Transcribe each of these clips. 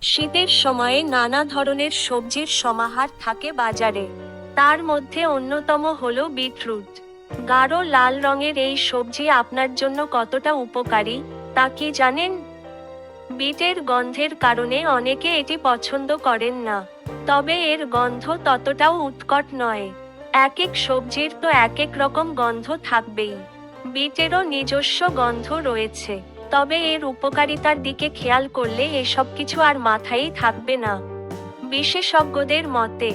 শীতের সময়ে নানা ধরনের সবজির সমাহার থাকে বাজারে। তার মধ্যে অন্যতম হলো বিটরুট। গাঢ় লাল রঙের এই সবজি আপনার জন্য কতটা উপকারী তা কি জানেন? বিটের গন্ধের কারণে অনেকে এটি পছন্দ করেন না, তবে এর গন্ধ ততটাও উৎকট নয়। এক এক সবজির তো এক এক রকম গন্ধ থাকবেই। বিটেরও নিজস্ব গন্ধ রয়েছে, তবে এর উপকারিতার দিকে খেয়াল করলে এসব কিছু আর মাথায় থাকবে না। বিশেষজ্ঞদের মতে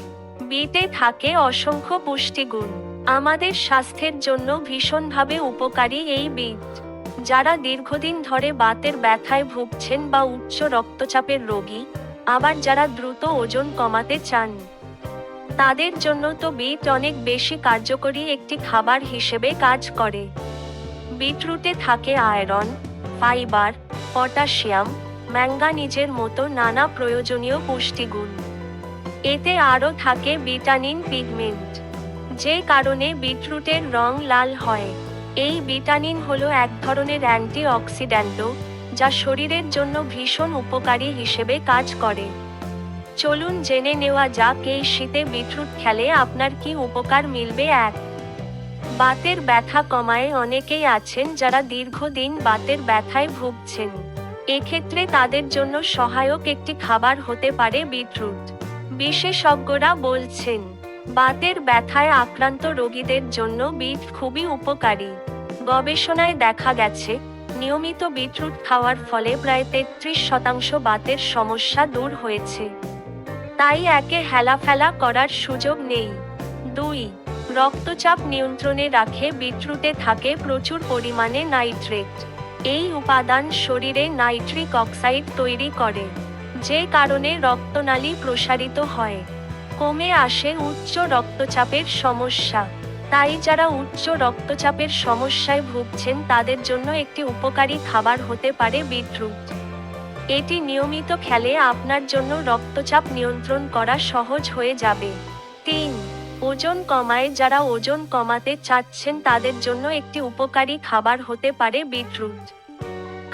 বিটে থাকে অসংখ্য পুষ্টিগুণ। আমাদের স্বাস্থ্যের জন্য ভীষণভাবে উপকারী এই বিট। যারা দীর্ঘদিন ধরে বাতের ব্যথায় ভুগছেন বা উচ্চ রক্তচাপের রোগী, আবার যারা দ্রুত ওজন কমাতে চান, তাদের জন্য তো বিট অনেক বেশি কার্যকরী একটি খাবার হিসেবে কাজ করে। বিটরুটে থাকে আয়রন, ফাইবার, পটাশিয়াম, ম্যাঙ্গানিজের মতো নানা প্রয়োজনীয় পুষ্টিগুণ। এতে আরও থাকে ভিটামিন পিগমেন্ট, যে কারণে বিটরুটের রং লাল হয়। এই ভিটামিন হলো এক ধরনের অ্যান্টিঅক্সিড্যান্টও, যা শরীরের জন্য ভীষণ উপকারী হিসেবে কাজ করে। চলুন জেনে নেওয়া যাক এই শীতে বিটরুট খেলে আপনার কি উপকার মিলবে। বাতের ব্যথা কমায় অনেকেই আছেন যারা দীর্ঘদিন বাতের ব্যথায় ভুগছেন। এক্ষেত্রে তাদের জন্য সহায়ক একটি খাবার হতে পারে বিটরুট। বিশেষজ্ঞরা বলছেন, বাতের ব্যথায় আক্রান্ত রোগীদের জন্য বিট খুবই উপকারী। গবেষণায় দেখা গেছে, নিয়মিত বিটরুট খাওয়ার ফলে প্রায় 33% বাতের সমস্যা দূর হয়েছে। তাই একে হেলাফেলা করার সুযোগ নেই। 2. রক্তচাপ নিয়ন্ত্রণে রাখে বিটরুটে থাকে প্রচুর পরিমাণে নাইট্রেট। এই উপাদান শরীরে নাইট্রিক অক্সাইড তৈরি করে, যে কারণে রক্তনালী প্রসারিত হয়। কমে আসে উচ্চ রক্তচাপের সমস্যা। তাই যারা উচ্চ রক্তচাপের সমস্যায় ভুগছেন তাদের জন্য একটি উপকারী খাবার হতে পারে বিটরুট। এটি নিয়মিত খেলে আপনার জন্য রক্তচাপ নিয়ন্ত্রণ করা সহজ হয়ে যাবে। 3. ওজন কমায়। যারা ওজন কমাতে চাচ্ছেন তাদের জন্য একটি উপকারী খাবার হতে পারে বিটরুট,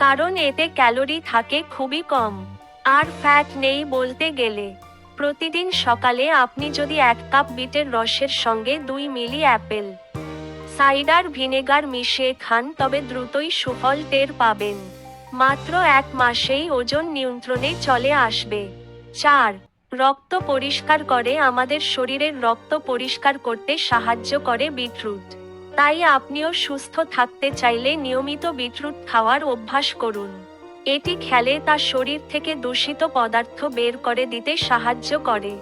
কারণ এতে ক্যালোরি থাকে খুবই কম, আর ফ্যাট নেই বলতে গেলে। প্রতিদিন সকালে আপনি যদি 1 কাপ বিটের রসের সঙ্গে 2 মিলি অ্যাপেল সাইডার ভিনেগার মিশিয়ে খান, তবে দ্রুতই সুফল টের পাবেন। মাত্র 1 মাসেই ওজন নিয়ন্ত্রণে চলে আসবে। 4. রক্ত পরিষ্কার করে। আমাদের শরীরের রক্ত পরিষ্কার করতে সাহায্য করে বিটরুট। তাই আপনিও সুস্থ থাকতে চাইলে নিয়মিত বিটরুট খাওয়ার অভ্যাস করুন। এটি খেলে তা শরীর থেকে দূষিত পদার্থ বের করে দিতে সাহায্য করে।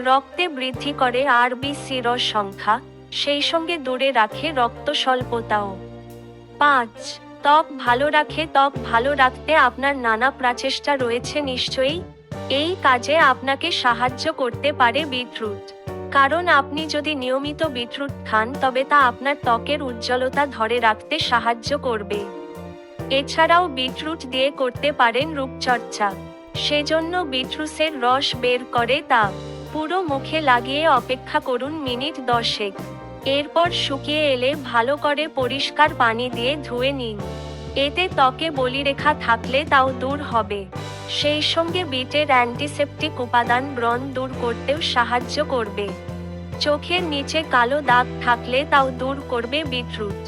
রক্তে বৃদ্ধি করে আরবিসির সংখ্যা, সেই সঙ্গে দূরে রাখে রক্ত স্বল্পতাও। 5. ত্বক ভালো রাখে। ত্বক ভালো রাখতে আপনার নানা প্রচেষ্টা রয়েছে নিশ্চয়ই। এই কাজে আপনাকে সাহায্য করতে পারে বিটরুট, কারণ আপনি যদি নিয়মিত বিটরুট খান তবে তা আপনার ত্বকের উজ্জ্বলতা ধরে রাখতে সাহায্য করবে। এছাড়াও বিটরুট দিয়ে করতে পারেন রূপচর্চা। সেজন্য বিটরুটের রস বের করে তা পুরো মুখে লাগিয়ে অপেক্ষা করুন মিনিট 10। এরপর শুকিয়ে এলে ভালো করে পরিষ্কার পানি দিয়ে ধুয়ে নিন। এতে ত্বকে বলিরেখা থাকলে তাও দূর হবে। সেই সঙ্গে বিটের অ্যান্টিসেপটিক উপাদান ব্রণ দূর করতেও সাহায্য করবে। চোখের নিচে কালো দাগ থাকলে তাও দূর করবে বিটরুট।